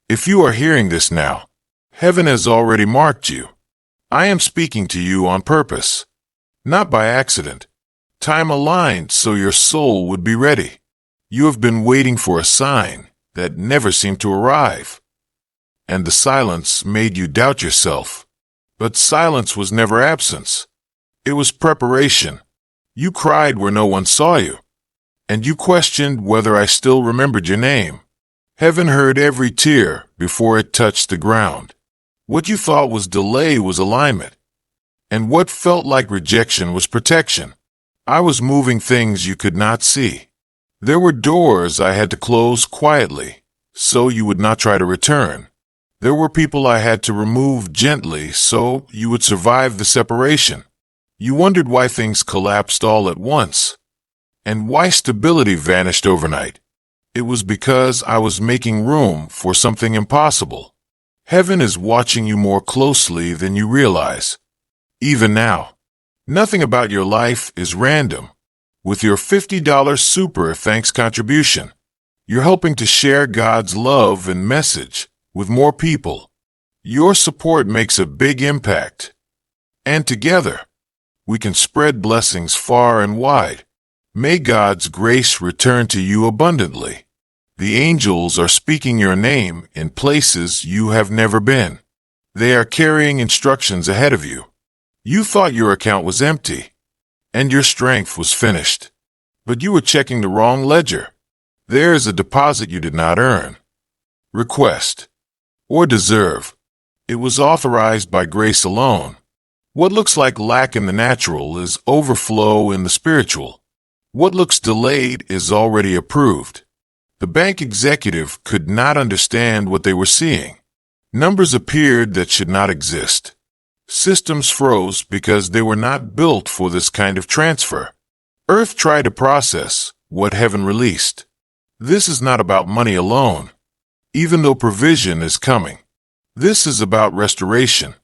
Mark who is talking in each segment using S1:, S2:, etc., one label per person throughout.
S1: If you are hearing this now, heaven has already marked you. I am speaking to you on purpose, not by accident. Time aligned so your soul would be ready. You have been waiting for a sign that never seemed to arrive. And the silence made you doubt yourself. But silence was never absence. It was preparation. You cried where no one saw you. And you questioned whether I still remembered your name. Heaven heard every tear before it touched the ground. What you thought was delay was alignment. And what felt like rejection was protection. I was moving things you could not see. There were doors I had to close quietly, so you would not try to return. There were people I had to remove gently so you would survive the separation. You wondered why things collapsed all at once, and why stability vanished overnight. It was because I was making room for something impossible. Heaven is watching you more closely than you realize. Even now, nothing about your life is random. With your $50 super thanks contribution, you're helping to share God's love and message with more people. Your support makes a big impact. And together, we can spread blessings far and wide. May God's grace return to you abundantly. The angels are speaking your name in places you have never been. They are carrying instructions ahead of you. You thought your account was empty, and your strength was finished. But you were checking the wrong ledger. There is a deposit you did not earn, request, or deserve. It was authorized by grace alone. What looks like lack in the natural is overflow in the spiritual. What looks delayed is already approved. The bank executive could not understand what they were seeing. Numbers appeared that should not exist. Systems froze because they were not built for this kind of transfer. Earth tried to process what heaven released. This is not about money alone, even though provision is coming. This is about restoration.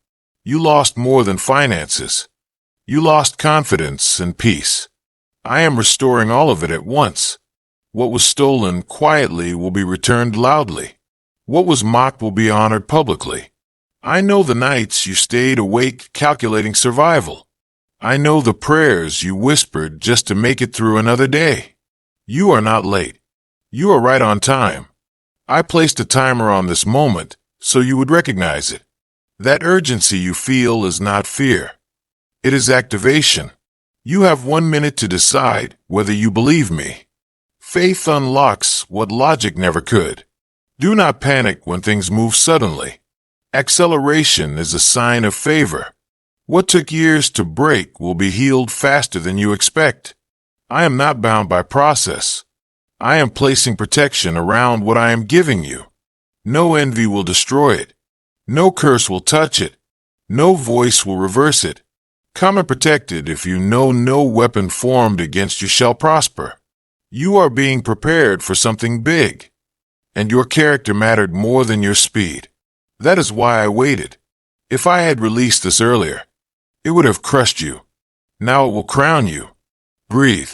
S1: You lost more than finances. You lost confidence and peace. I am restoring all of it at once. What was stolen quietly will be returned loudly. What was mocked will be honored publicly. I know the nights you stayed awake calculating survival. I know the prayers you whispered just to make it through another day. You are not late. You are right on time. I placed a timer on this moment so you would recognize it. That urgency you feel is not fear. It is activation. You have 1 minute to decide whether you believe me. Faith unlocks what logic never could. Do not panic when things move suddenly. Acceleration is a sign of favor. What took years to break will be healed faster than you expect. I am not bound by process. I am placing protection around what I am giving you. No envy will destroy it. No curse will touch it. No voice will reverse it. Come and protected if you know no weapon formed against you shall prosper. You are being prepared for something big, and your character mattered more than your speed. That is why I waited. If I had released this earlier, it would have crushed you. Now it will crown you. Breathe.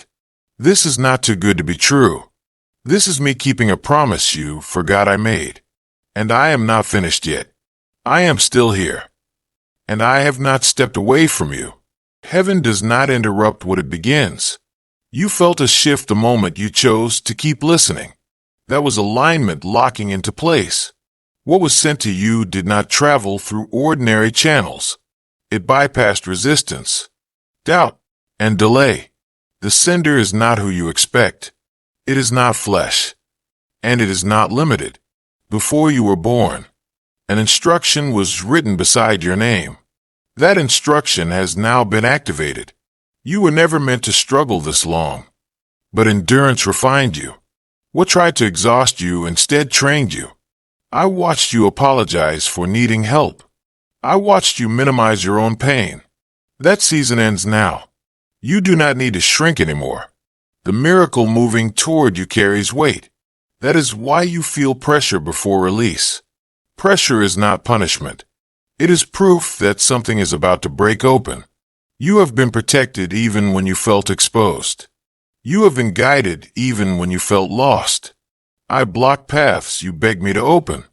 S1: This is not too good to be true. This is me keeping a promise you forgot I made. And I am not finished yet. I am still here. And I have not stepped away from you. Heaven does not interrupt what it begins. You felt a shift the moment you chose to keep listening. That was alignment locking into place. What was sent to you did not travel through ordinary channels. It bypassed resistance, doubt, and delay. The sender is not who you expect. It is not flesh. And it is not limited. Before you were born, an instruction was written beside your name. That instruction has now been activated. You were never meant to struggle this long. But endurance refined you. What tried to exhaust you instead trained you. I watched you apologize for needing help. I watched you minimize your own pain. That season ends now. You do not need to shrink anymore. The miracle moving toward you carries weight. That is why you feel pressure before release. Pressure is not punishment. It is proof that something is about to break open. You have been protected even when you felt exposed. You have been guided even when you felt lost. I blocked paths you begged me to open.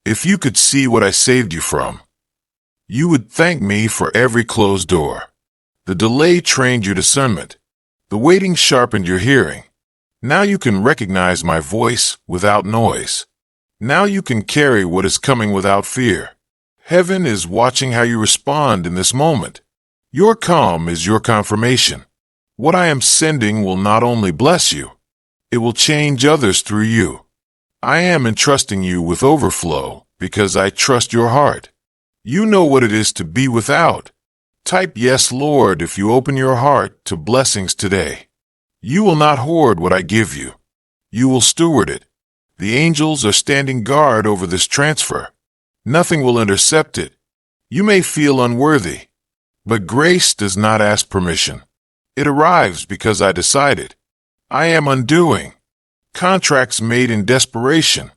S1: If you could see what I saved you from, you would thank me for every closed door. The delay trained your discernment. The waiting sharpened your hearing. Now you can recognize my voice without noise. Now you can carry what is coming without fear. Heaven is watching how you respond in this moment. Your calm is your confirmation. What I am sending will not only bless you, it will change others through you. I am entrusting you with overflow because I trust your heart. You know what it is to be without. Type yes, Lord, if you open your heart to blessings today. You will not hoard what I give you. You will steward it. The angels are standing guard over this transfer. Nothing will intercept it. You may feel unworthy, but grace does not ask permission. It arrives because I decided. I am undoing contracts made in desperation.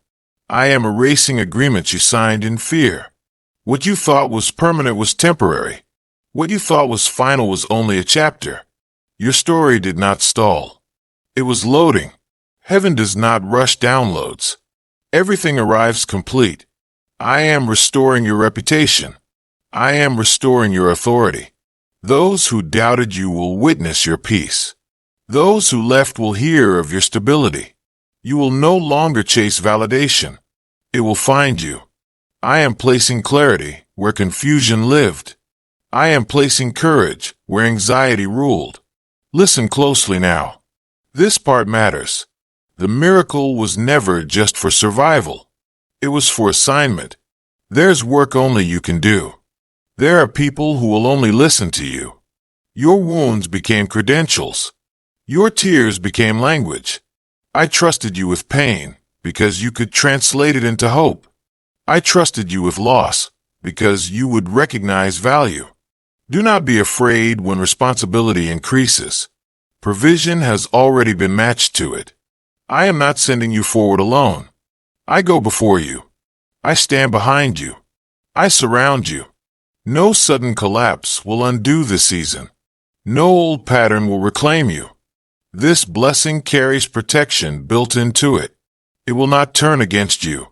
S1: I am erasing agreements you signed in fear. What you thought was permanent was temporary. What you thought was final was only a chapter. Your story did not stall. It was loading. Heaven does not rush downloads. Everything arrives complete. I am restoring your reputation. I am restoring your authority. Those who doubted you will witness your peace. Those who left will hear of your stability. You will no longer chase validation. It will find you. I am placing clarity where confusion lived. I am placing courage where anxiety ruled. Listen closely now. This part matters. The miracle was never just for survival. It was for assignment. There's work only you can do. There are people who will only listen to you. Your wounds became credentials. Your tears became language. I trusted you with pain because you could translate it into hope. I trusted you with loss because you would recognize value. Do not be afraid when responsibility increases. Provision has already been matched to it. I am not sending you forward alone. I go before you. I stand behind you. I surround you. No sudden collapse will undo this season. No old pattern will reclaim you. This blessing carries protection built into it. It will not turn against you.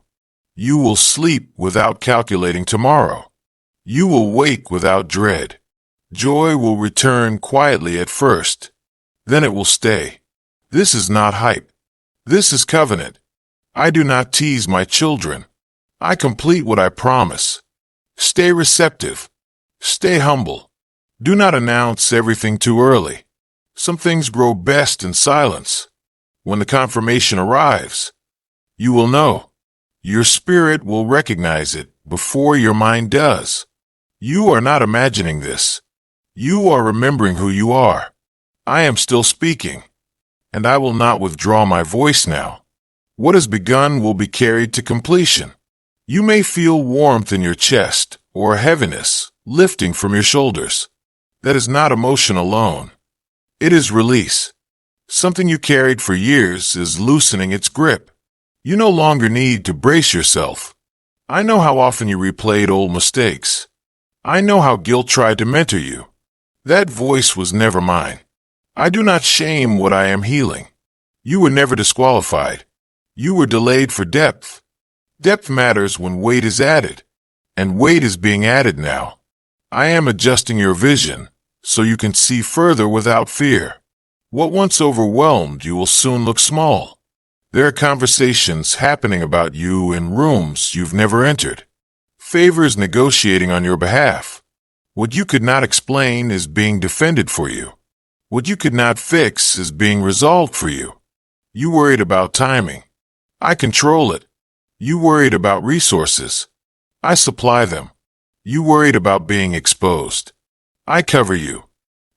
S1: You will sleep without calculating tomorrow. You will wake without dread. Joy will return quietly at first. Then it will stay. This is not hype. This is covenant. I do not tease my children. I complete what I promise. Stay receptive. Stay humble. Do not announce everything too early. Some things grow best in silence. When the confirmation arrives, you will know. Your spirit will recognize it before your mind does. You are not imagining this. You are remembering who you are. I am still speaking, and I will not withdraw my voice now. What has begun will be carried to completion. You may feel warmth in your chest or heaviness lifting from your shoulders. That is not emotion alone. It is release. Something you carried for years is loosening its grip. You no longer need to brace yourself. I know how often you replayed old mistakes. I know how guilt tried to mentor you. That voice was never mine. I do not shame what I am healing. You were never disqualified. You were delayed for depth. Depth matters when weight is added, and weight is being added now. I am adjusting your vision so you can see further without fear. What once overwhelmed you will soon look small. There are conversations happening about you in rooms you've never entered. Favors negotiating on your behalf. What you could not explain is being defended for you. What you could not fix is being resolved for you. You worried about timing. I control it. You worried about resources. I supply them. You worried about being exposed. I cover you.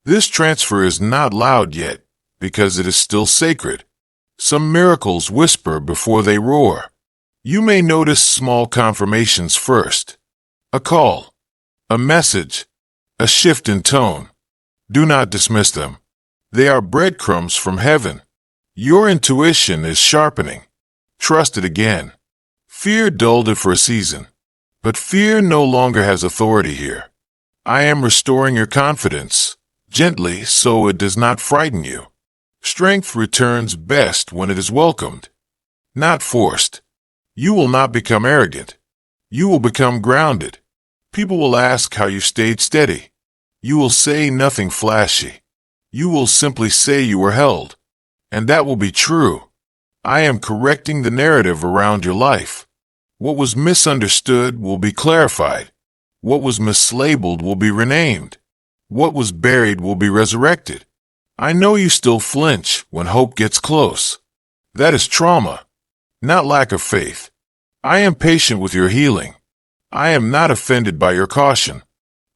S1: This transfer is not loud yet because it is still sacred. Some miracles whisper before they roar. You may notice small confirmations first. A call, a message, a shift in tone. Do not dismiss them. They are breadcrumbs from heaven. Your intuition is sharpening. Trust it again. Fear dulled it for a season, but fear no longer has authority here. I am restoring your confidence, gently so it does not frighten you. Strength returns best when it is welcomed, not forced. You will not become arrogant. You will become grounded. People will ask how you stayed steady. You will say nothing flashy. You will simply say you were held. And that will be true. I am correcting the narrative around your life. What was misunderstood will be clarified. What was mislabeled will be renamed. What was buried will be resurrected. I know you still flinch when hope gets close. That is trauma, not lack of faith. I am patient with your healing. I am not offended by your caution.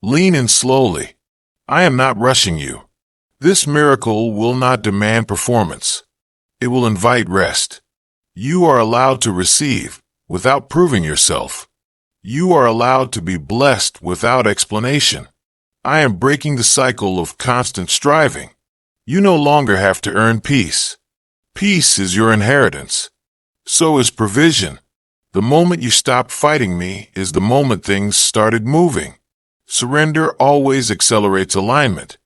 S1: Lean in slowly. I am not rushing you. This miracle will not demand performance. It will invite rest. You are allowed to receive without proving yourself. You are allowed to be blessed without explanation. I am breaking the cycle of constant striving. You no longer have to earn peace. Peace is your inheritance. So is provision. The moment you stopped fighting me is the moment things started moving. Surrender always accelerates alignment.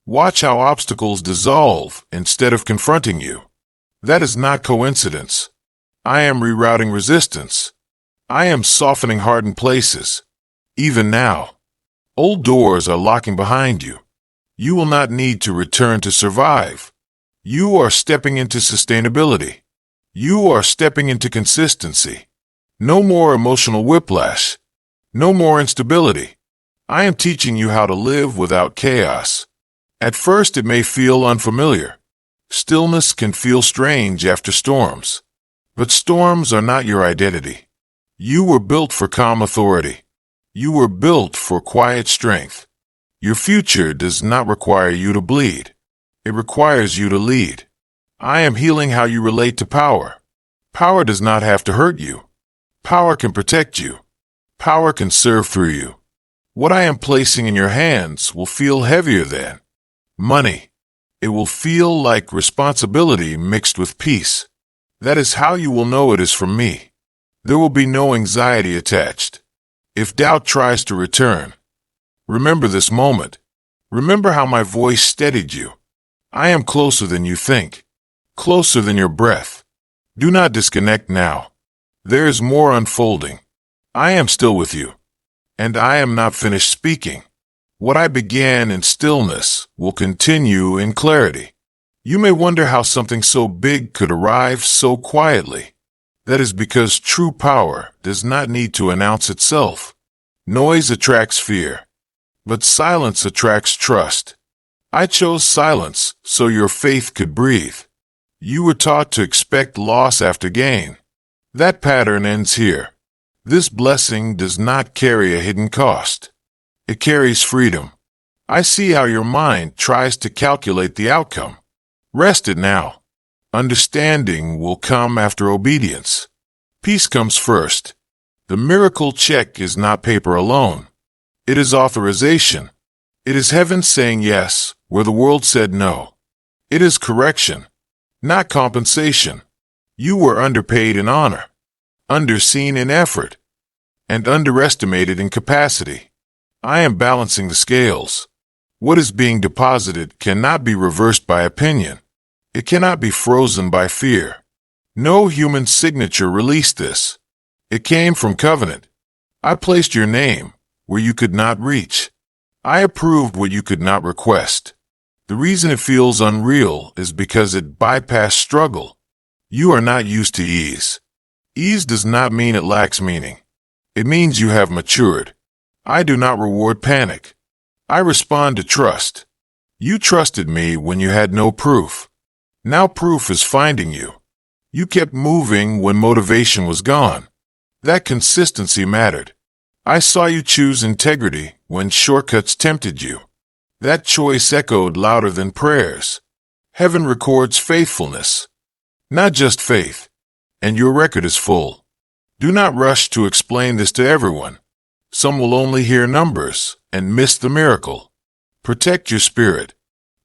S1: Watch how obstacles dissolve instead of confronting you. That is not coincidence. I am rerouting resistance. I am softening hardened places. Even now, old doors are locking behind you. You will not need to return to survive. You are stepping into sustainability. You are stepping into consistency. No more emotional whiplash. No more instability. I am teaching you how to live without chaos. At first it may feel unfamiliar. Stillness can feel strange after storms. But storms are not your identity. You were built for calm authority. You were built for quiet strength. Your future does not require you to bleed. It requires you to lead. I am healing how you relate to power. Power does not have to hurt you. Power can protect you. Power can serve through you. What I am placing in your hands will feel heavier than money. It will feel like responsibility mixed with peace. That is how you will know it is from me. There will be no anxiety attached. If doubt tries to return, remember this moment. Remember how my voice steadied you. I am closer than you think. Closer than your breath. Do not disconnect now. There is more unfolding. I am still with you. And I am not finished speaking. What I began in stillness will continue in clarity. You may wonder how something so big could arrive so quietly. That is because true power does not need to announce itself. Noise attracts fear, but silence attracts trust. I chose silence so your faith could breathe. You were taught to expect loss after gain. That pattern ends here. This blessing does not carry a hidden cost. It carries freedom. I see how your mind tries to calculate the outcome. Rest it now. Understanding will come after obedience. Peace comes first. The miracle check is not paper alone. It is authorization. It is heaven saying yes where the world said no. It is correction, not compensation. You were underpaid in honor, underseen in effort, and underestimated in capacity. I am balancing the scales. What is being deposited cannot be reversed by opinion. It cannot be frozen by fear. No human signature released this. It came from covenant. I placed your name where you could not reach. I approved what you could not request. The reason it feels unreal is because it bypassed struggle. You are not used to ease. Ease does not mean it lacks meaning. It means you have matured. I do not reward panic. I respond to trust. You trusted me when you had no proof. Now proof is finding you. You kept moving when motivation was gone. That consistency mattered. I saw you choose integrity when shortcuts tempted you. That choice echoed louder than prayers. Heaven records faithfulness, not just faith, and your record is full. Do not rush to explain this to everyone. Some will only hear numbers and miss the miracle. Protect your spirit.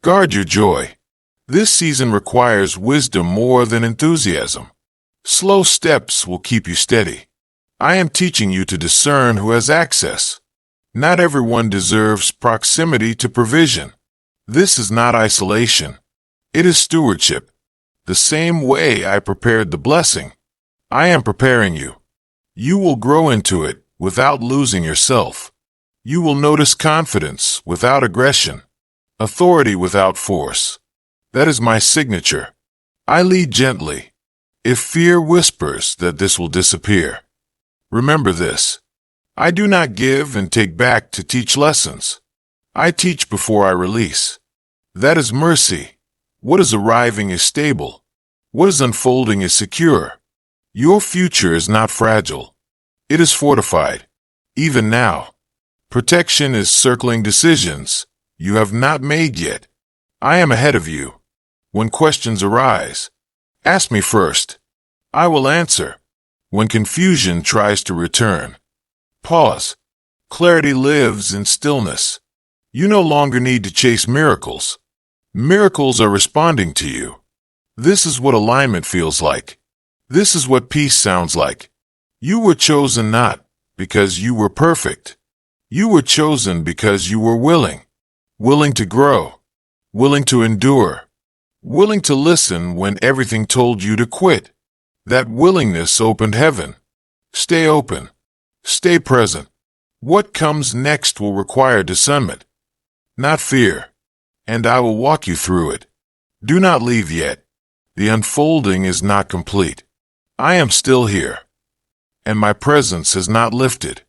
S1: Guard your joy. This season requires wisdom more than enthusiasm. Slow steps will keep you steady. I am teaching you to discern who has access. Not everyone deserves proximity to provision. This is not isolation. It is stewardship. The same way I prepared the blessing, I am preparing you. You will grow into it without losing yourself. You will notice confidence without aggression, authority without force. That is my signature. I lead gently. If fear whispers that this will disappear, remember this. I do not give and take back to teach lessons. I teach before I release. That is mercy. What is arriving is stable. What is unfolding is secure. Your future is not fragile. It is fortified. Even now, protection is circling decisions you have not made yet. I am ahead of you. When questions arise, ask me first. I will answer. When confusion tries to return, pause. Clarity lives in stillness. You no longer need to chase miracles. Miracles are responding to you. This is what alignment feels like. This is what peace sounds like. You were chosen not because you were perfect. You were chosen because you were willing to grow, willing to endure, willing to listen when everything told you to quit. That willingness opened heaven. Stay open. Stay present. What comes next will require discernment, not fear, and I will walk you through it. Do not leave yet. The unfolding is not complete. I am still here, and my presence has not lifted.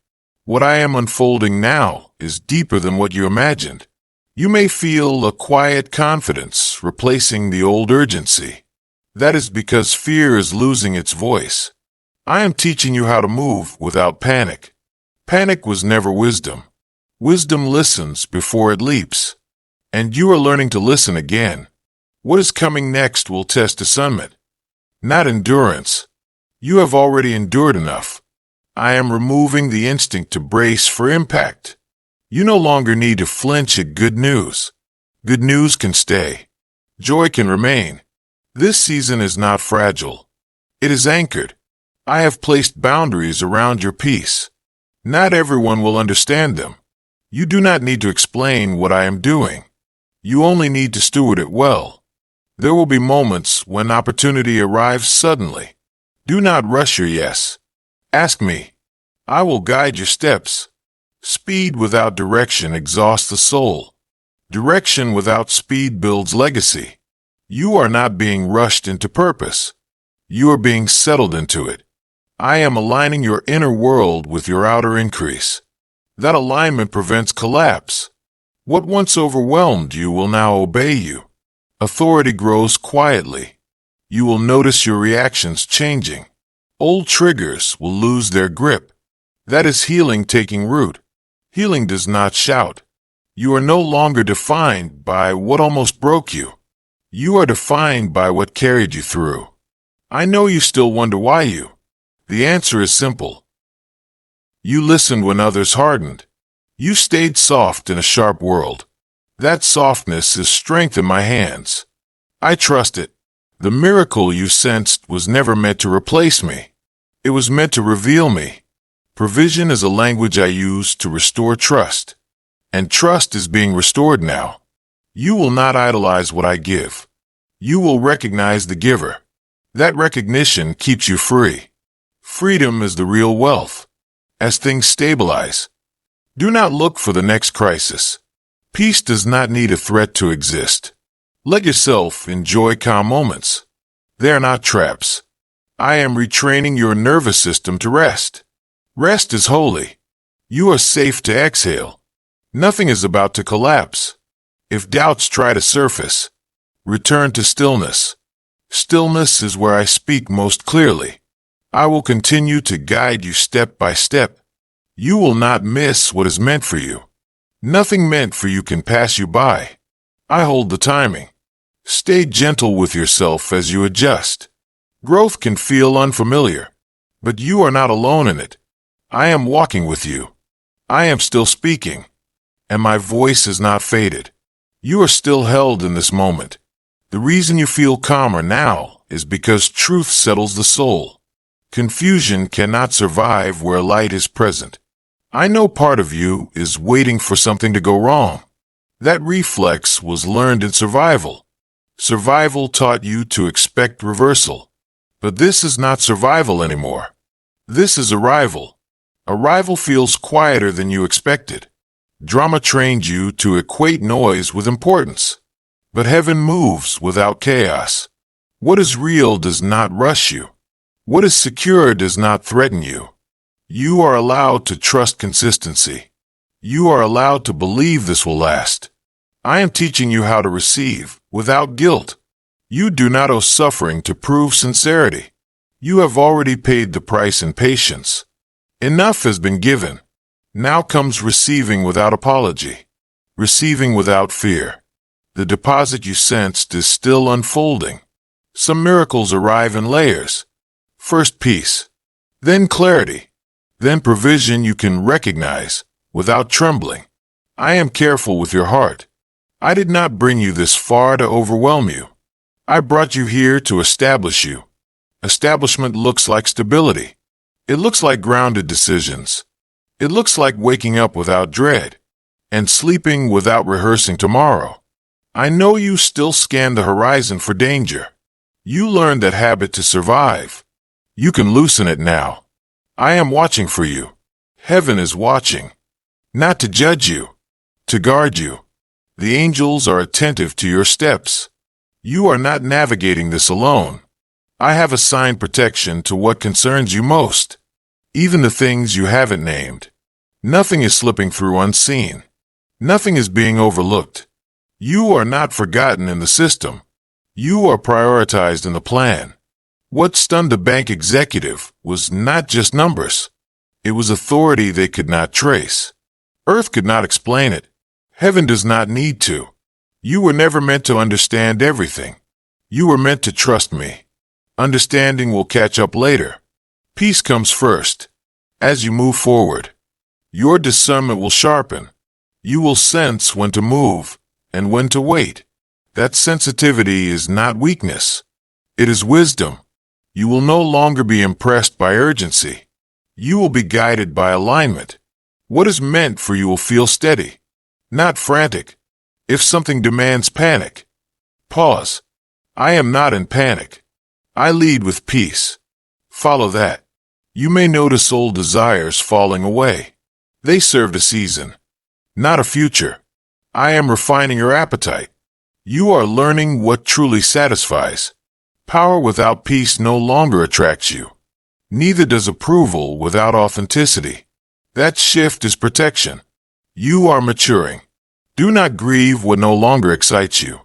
S1: What I am unfolding now is deeper than what you imagined. You may feel a quiet confidence replacing the old urgency. That is because fear is losing its voice. I am teaching you how to move without panic. Panic was never wisdom. Wisdom listens before it leaps. And you are learning to listen again. What is coming next will test discernment, not endurance. You have already endured enough. I am removing the instinct to brace for impact. You no longer need to flinch at good news. Good news can stay. Joy can remain. This season is not fragile. It is anchored. I have placed boundaries around your peace. Not everyone will understand them. You do not need to explain what I am doing. You only need to steward it well. There will be moments when opportunity arrives suddenly. Do not rush your yes. Ask me. I will guide your steps. Speed without direction exhausts the soul. Direction without speed builds legacy. You are not being rushed into purpose. You are being settled into it. I am aligning your inner world with your outer increase. That alignment prevents collapse. What once overwhelmed you will now obey you. Authority grows quietly. You will notice your reactions changing. Old triggers will lose their grip. That is healing taking root. Healing does not shout. You are no longer defined by what almost broke you. You are defined by what carried you through. I know you still wonder why you. The answer is simple. You listened when others hardened. You stayed soft in a sharp world. That softness is strength in my hands. I trust it. The miracle you sensed was never meant to replace me. It was meant to reveal me. Provision is a language I use to restore trust. And trust is being restored now. You will not idolize what I give. You will recognize the giver. That recognition keeps you free. Freedom is the real wealth. As things stabilize, do not look for the next crisis. Peace does not need a threat to exist. Let yourself enjoy calm moments. They are not traps. I am retraining your nervous system to rest. Rest is holy. You are safe to exhale. Nothing is about to collapse. If doubts try to surface, return to stillness. Stillness is where I speak most clearly. I will continue to guide you step by step. You will not miss what is meant for you. Nothing meant for you can pass you by. I hold the timing. Stay gentle with yourself as you adjust. Growth can feel unfamiliar, but you are not alone in it. I am walking with you. I am still speaking, and my voice is not faded. You are still held in this moment. The reason you feel calmer now is because truth settles the soul. Confusion cannot survive where light is present. I know part of you is waiting for something to go wrong. That reflex was learned in survival. Survival taught you to expect reversal. But this is not survival anymore. This is arrival. Arrival feels quieter than you expected. Drama trained you to equate noise with importance. But heaven moves without chaos. What is real does not rush you. What is secure does not threaten you. You are allowed to trust consistency. You are allowed to believe this will last. I am teaching you how to receive without guilt. You do not owe suffering to prove sincerity. You have already paid the price in patience. Enough has been given. Now comes receiving without apology. Receiving without fear. The deposit you sensed is still unfolding. Some miracles arrive in layers. First peace, then clarity, then provision you can recognize without trembling. I am careful with your heart. I did not bring you this far to overwhelm you. I brought you here to establish you. Establishment looks like stability. It looks like grounded decisions. It looks like waking up without dread and sleeping without rehearsing tomorrow. I know you still scan the horizon for danger. You learned that habit to survive. You can loosen it now. I am watching for you. Heaven is watching. Not to judge you, to guard you. The angels are attentive to your steps. You are not navigating this alone. I have assigned protection to what concerns you most, even the things you haven't named. Nothing is slipping through unseen. Nothing is being overlooked. You are not forgotten in the system. You are prioritized in the plan. What stunned the bank executive was not just numbers. It was authority they could not trace. Earth could not explain it. Heaven does not need to. You were never meant to understand everything. You were meant to trust me. Understanding will catch up later. Peace comes first. As you move forward, your discernment will sharpen. You will sense when to move and when to wait. That sensitivity is not weakness. It is wisdom. You will no longer be impressed by urgency. You will be guided by alignment. What is meant for you will feel steady, not frantic. If something demands panic, pause. I am not in panic. I lead with peace. Follow that. You may notice old desires falling away. They served a season, not a future. I am refining your appetite. You are learning what truly satisfies. Power without peace no longer attracts you. Neither does approval without authenticity. That shift is protection. You are maturing. Do not grieve what no longer excites you.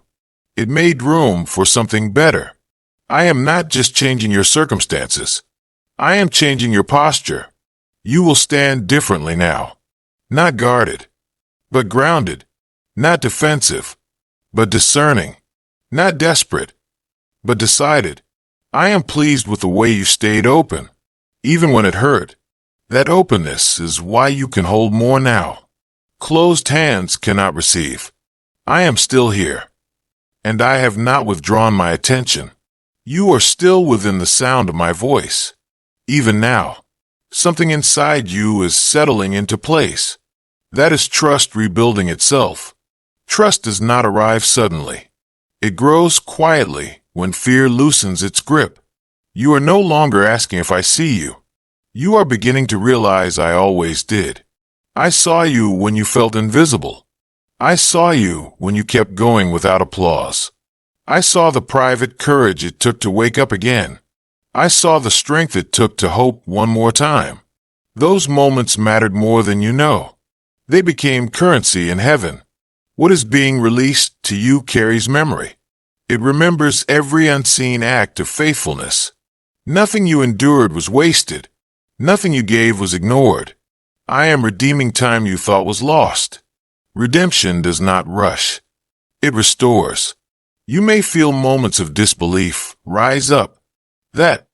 S1: It made room for something better. I am not just changing your circumstances. I am changing your posture. You will stand differently now. Not guarded, but grounded. Not defensive, but discerning. Not desperate, but decided. I am pleased with the way you stayed open, even when it hurt. That openness is why you can hold more now. Closed hands cannot receive. I am still here, and I have not withdrawn my attention. You are still within the sound of my voice. Even now, something inside you is settling into place. That is trust rebuilding itself. Trust does not arrive suddenly. It grows quietly when fear loosens its grip. You are no longer asking if I see you. You are beginning to realize I always did. I saw you when you felt invisible. I saw you when you kept going without applause. I saw the private courage it took to wake up again. I saw the strength it took to hope one more time. Those moments mattered more than you know. They became currency in heaven. What is being released to you carries memory. It remembers every unseen act of faithfulness. Nothing you endured was wasted. Nothing you gave was ignored. I am redeeming time you thought was lost. Redemption does not rush. It restores. You may feel moments of disbelief rise up. That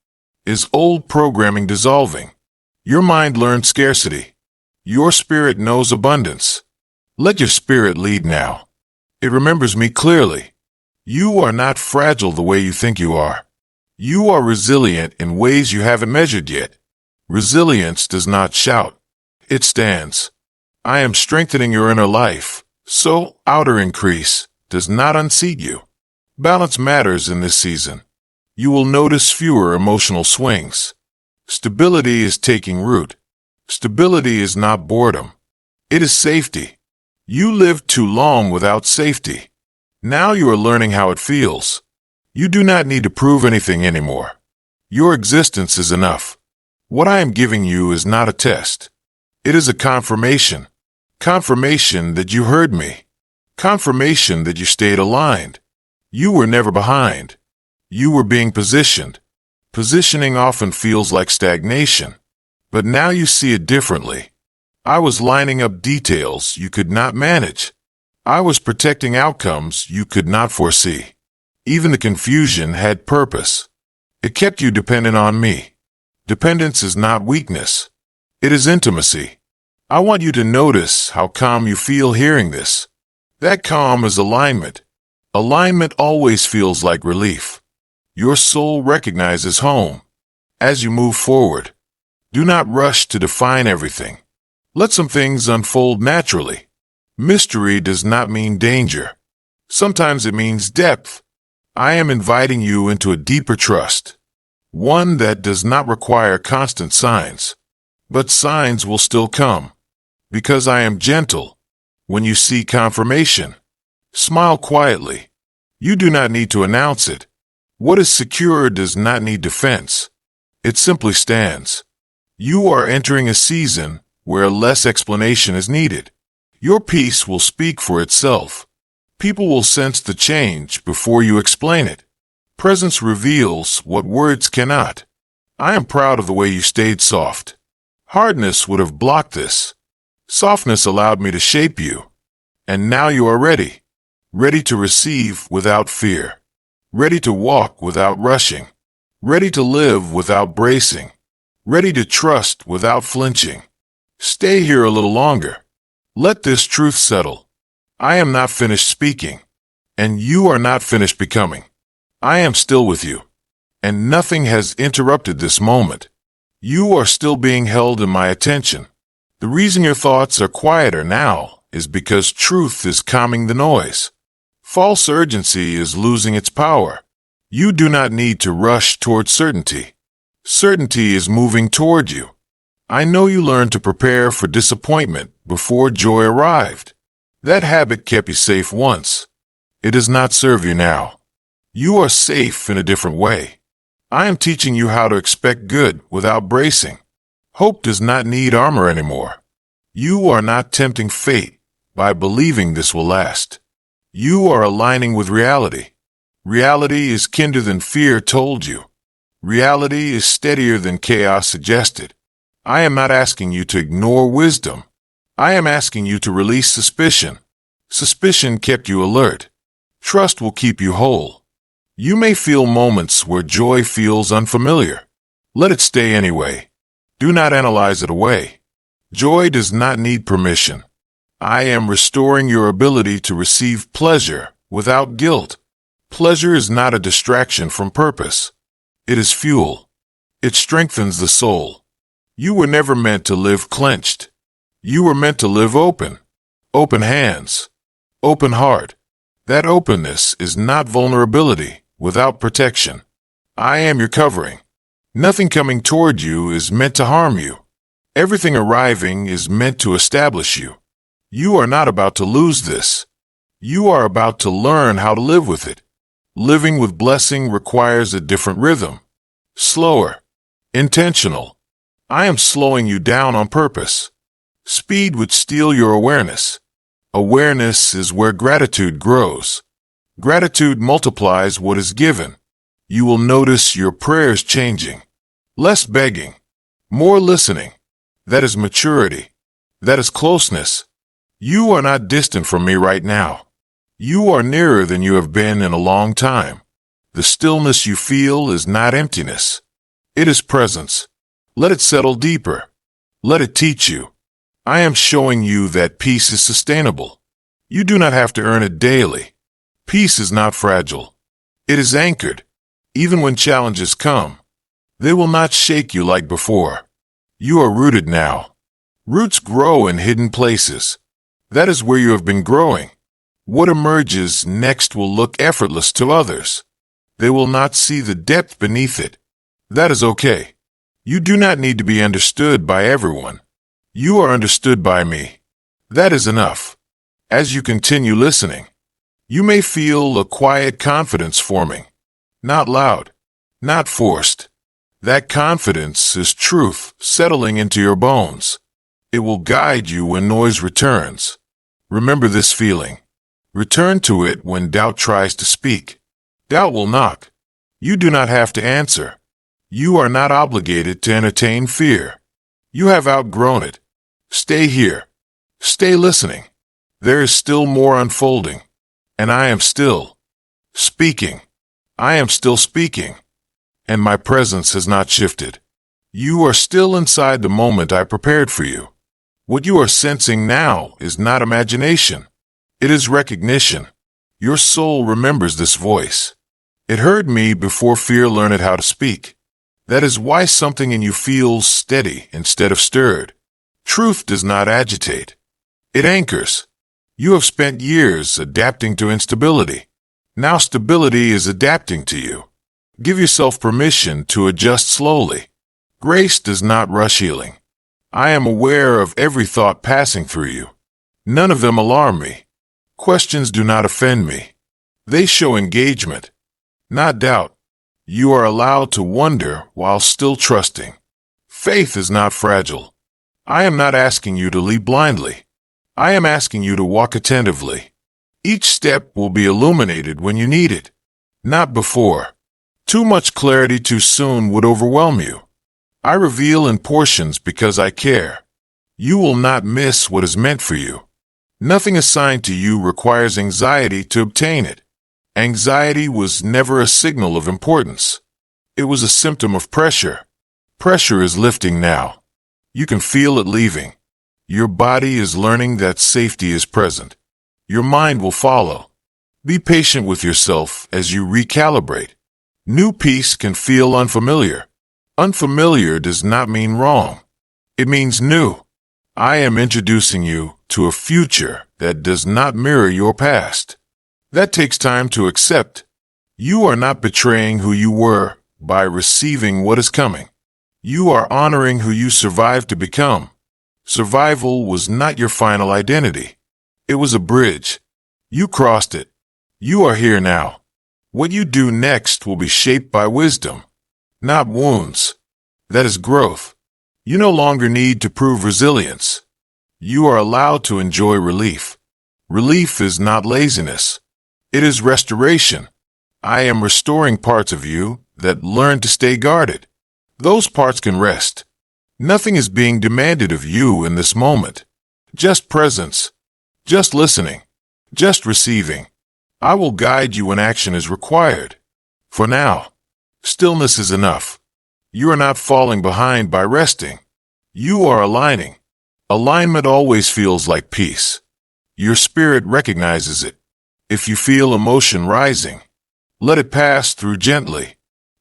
S1: is old programming dissolving. Your mind learned scarcity. Your spirit knows abundance. Let your spirit lead now. It remembers me clearly. You are not fragile the way you think you are. You are resilient in ways you haven't measured yet. Resilience does not shout. It stands. I am strengthening your inner life, so outer increase does not unseat you. Balance matters in this season. You will notice fewer emotional swings. Stability is taking root. Stability is not boredom. It is safety. You lived too long without safety. Now you are learning how it feels. You do not need to prove anything anymore. Your existence is enough. What I am giving you is not a test. It is a confirmation. Confirmation that you heard me. Confirmation that you stayed aligned. You were never behind. You were being positioned. Positioning often feels like stagnation. But now you see it differently. I was lining up details you could not manage. I was protecting outcomes you could not foresee. Even the confusion had purpose. It kept you dependent on me. Dependence is not weakness. It is intimacy. I want you to notice how calm you feel hearing this. That calm is alignment. Alignment always feels like relief. Your soul recognizes home. As you move forward, do not rush to define everything. Let some things unfold naturally. Mystery does not mean danger. Sometimes it means depth. I am inviting you into a deeper trust. One that does not require constant signs. But signs will still come. Because I am gentle. When you see confirmation, smile quietly. You do not need to announce it. What is secure does not need defense. It simply stands. You are entering a season where less explanation is needed. Your peace will speak for itself. People will sense the change before you explain it. Presence reveals what words cannot. I am proud of the way you stayed soft. Hardness would have blocked this. Softness allowed me to shape you. And now you are ready. Ready to receive without fear. Ready to walk without rushing. Ready to live without bracing. Ready to trust without flinching. Stay here a little longer. Let this truth settle. I am not finished speaking. And you are not finished becoming. I am still with you. And nothing has interrupted this moment. You are still being held in my attention. The reason your thoughts are quieter now is because truth is calming the noise. False urgency is losing its power. You do not need to rush toward certainty. Certainty is moving toward you. I know you learned to prepare for disappointment before joy arrived. That habit kept you safe once. It does not serve you now. You are safe in a different way. I am teaching you how to expect good without bracing. Hope does not need armor anymore. You are not tempting fate by believing this will last. You are aligning with reality. Reality is kinder than fear told you. Reality is steadier than chaos suggested. I am not asking you to ignore wisdom. I am asking you to release suspicion. Suspicion kept you alert. Trust will keep you whole. You may feel moments where joy feels unfamiliar. Let it stay anyway. Do not analyze it away. Joy does not need permission. I am restoring your ability to receive pleasure without guilt. Pleasure is not a distraction from purpose. It is fuel. It strengthens the soul. You were never meant to live clenched. You were meant to live open. Open hands. Open heart. That openness is not vulnerability without protection. I am your covering. Nothing coming toward you is meant to harm you. Everything arriving is meant to establish you. You are not about to lose this. You are about to learn how to live with it. Living with blessing requires a different rhythm. Slower. Intentional. I am slowing you down on purpose. Speed would steal your awareness. Awareness is where gratitude grows. Gratitude multiplies what is given. You will notice your prayers changing. Less begging. More listening. That is maturity. That is closeness. You are not distant from me right now. You are nearer than you have been in a long time. The stillness you feel is not emptiness. It is presence. Let it settle deeper. Let it teach you. I am showing you that peace is sustainable. You do not have to earn it daily. Peace is not fragile. It is anchored. Even when challenges come, they will not shake you like before. You are rooted now. Roots grow in hidden places. That is where you have been growing. What emerges next will look effortless to others. They will not see the depth beneath it. That is okay. You do not need to be understood by everyone. You are understood by me. That is enough. As you continue listening, you may feel a quiet confidence forming. Not loud, not forced. That confidence is truth settling into your bones. It will guide you when noise returns. Remember this feeling. Return to it when doubt tries to speak. Doubt will knock. You do not have to answer. You are not obligated to entertain fear. You have outgrown it. Stay here. Stay listening. There is still more unfolding. And I am still speaking. I am still speaking. And my presence has not shifted. You are still inside the moment I prepared for you. What you are sensing now is not imagination. It is recognition. Your soul remembers this voice. It heard me before fear learned how to speak. That is why something in you feels steady instead of stirred. Truth does not agitate. It anchors. You have spent years adapting to instability. Now stability is adapting to you. Give yourself permission to adjust slowly. Grace does not rush healing. I am aware of every thought passing through you. None of them alarm me. Questions do not offend me. They show engagement, not doubt. You are allowed to wonder while still trusting. Faith is not fragile. I am not asking you to lead blindly. I am asking you to walk attentively. Each step will be illuminated when you need it, not before. Too much clarity too soon would overwhelm you. I reveal in portions because I care. You will not miss what is meant for you. Nothing assigned to you requires anxiety to obtain it. Anxiety was never a signal of importance. It was a symptom of pressure. Pressure is lifting now. You can feel it leaving. Your body is learning that safety is present. Your mind will follow. Be patient with yourself as you recalibrate. New peace can feel unfamiliar. Unfamiliar does not mean wrong. It means new. I am introducing you to a future that does not mirror your past. That takes time to accept. You are not betraying who you were by receiving what is coming. You are honoring who you survived to become. Survival was not your final identity. It was a bridge. You crossed it. You are here now. What you do next will be shaped by wisdom, not wounds. That is growth. You no longer need to prove resilience. You are allowed to enjoy relief. Relief is not laziness. It is restoration. I am restoring parts of you that learn to stay guarded. Those parts can rest. Nothing is being demanded of you in this moment. Just presence. Just listening. Just receiving. I will guide you when action is required. For now, stillness is enough. You are not falling behind by resting. You are aligning. Alignment always feels like peace. Your spirit recognizes it. If you feel emotion rising, let it pass through gently.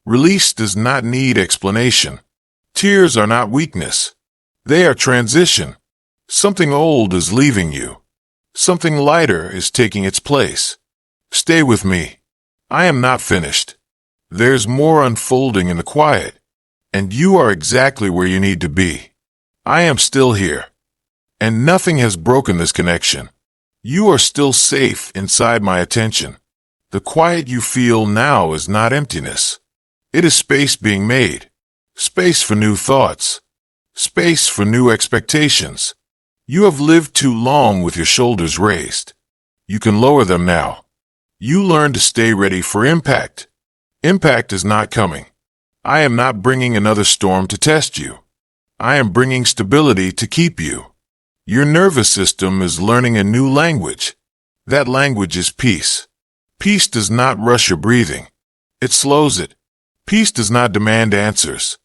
S1: Release does not need explanation. Tears are not weakness. They are transition. Something old is leaving you. Something lighter is taking its place. Stay with me. I am not finished. There's more unfolding in the quiet, and you are exactly where you need to be. I am still here, and nothing has broken this connection. You are still safe inside my attention. The quiet you feel now is not emptiness. It is space being made. Space for new thoughts. Space for new expectations. You have lived too long with your shoulders raised. You can lower them now. You learn to stay ready for impact. Impact is not coming. I am not bringing another storm to test you. I am bringing stability to keep you. Your nervous system is learning a new language. That language is peace. Peace does not rush your breathing. It slows it. Peace does not demand answers.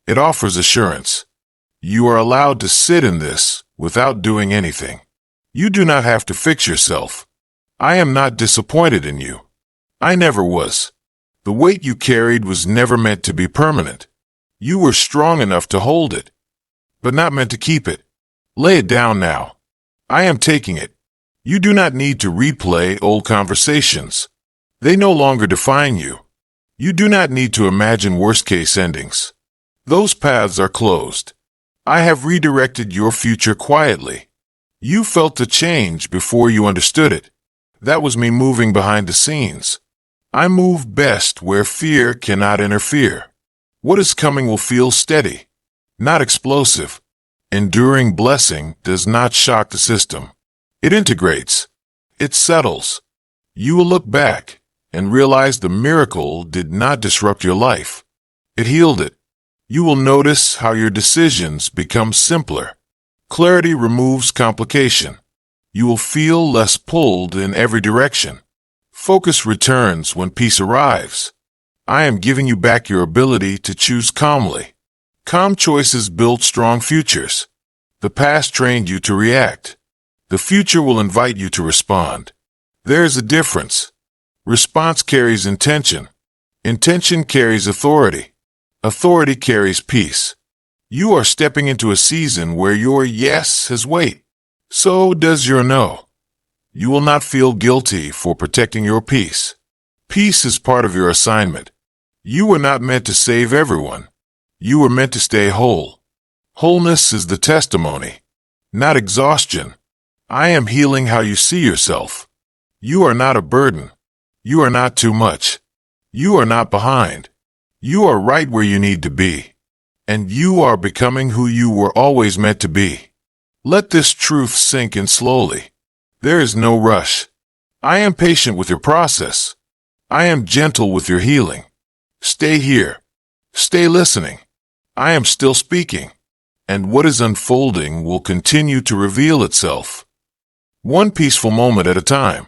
S1: It offers assurance. You are allowed to sit in this without doing anything. You do not have to fix yourself. I am not disappointed in you. I never was. The weight you carried was never meant to be permanent. You were strong enough to hold it, but not meant to keep it. Lay it down now. I am taking it. You do not need to replay old conversations. They no longer define you. You do not need to imagine worst-case endings. Those paths are closed. I have redirected your future quietly. You felt the change before you understood it. That was me moving behind the scenes. I move best where fear cannot interfere. What is coming will feel steady, not explosive. Enduring blessing does not shock the system. It integrates. It settles. You will look back and realize the miracle did not disrupt your life. It healed it. You will notice how your decisions become simpler. Clarity removes complication. You will feel less pulled in every direction. Focus returns when peace arrives. I am giving you back your ability to choose calmly. Calm choices build strong futures. The past trained you to react. The future will invite you to respond. There is a difference. Response carries intention. Intention carries authority. Authority carries peace. You are stepping into a season where your yes has weight. So does your no. You will not feel guilty for protecting your peace. Peace is part of your assignment. You were not meant to save everyone. You were meant to stay whole. Wholeness is the testimony, not exhaustion. I am healing how you see yourself. You are not a burden. You are not too much. You are not behind. You are right where you need to be. And you are becoming who you were always meant to be. Let this truth sink in slowly. There is no rush. I am patient with your process. I am gentle with your healing. Stay here. Stay listening. I am still speaking. And what is unfolding will continue to reveal itself. One peaceful moment at a time.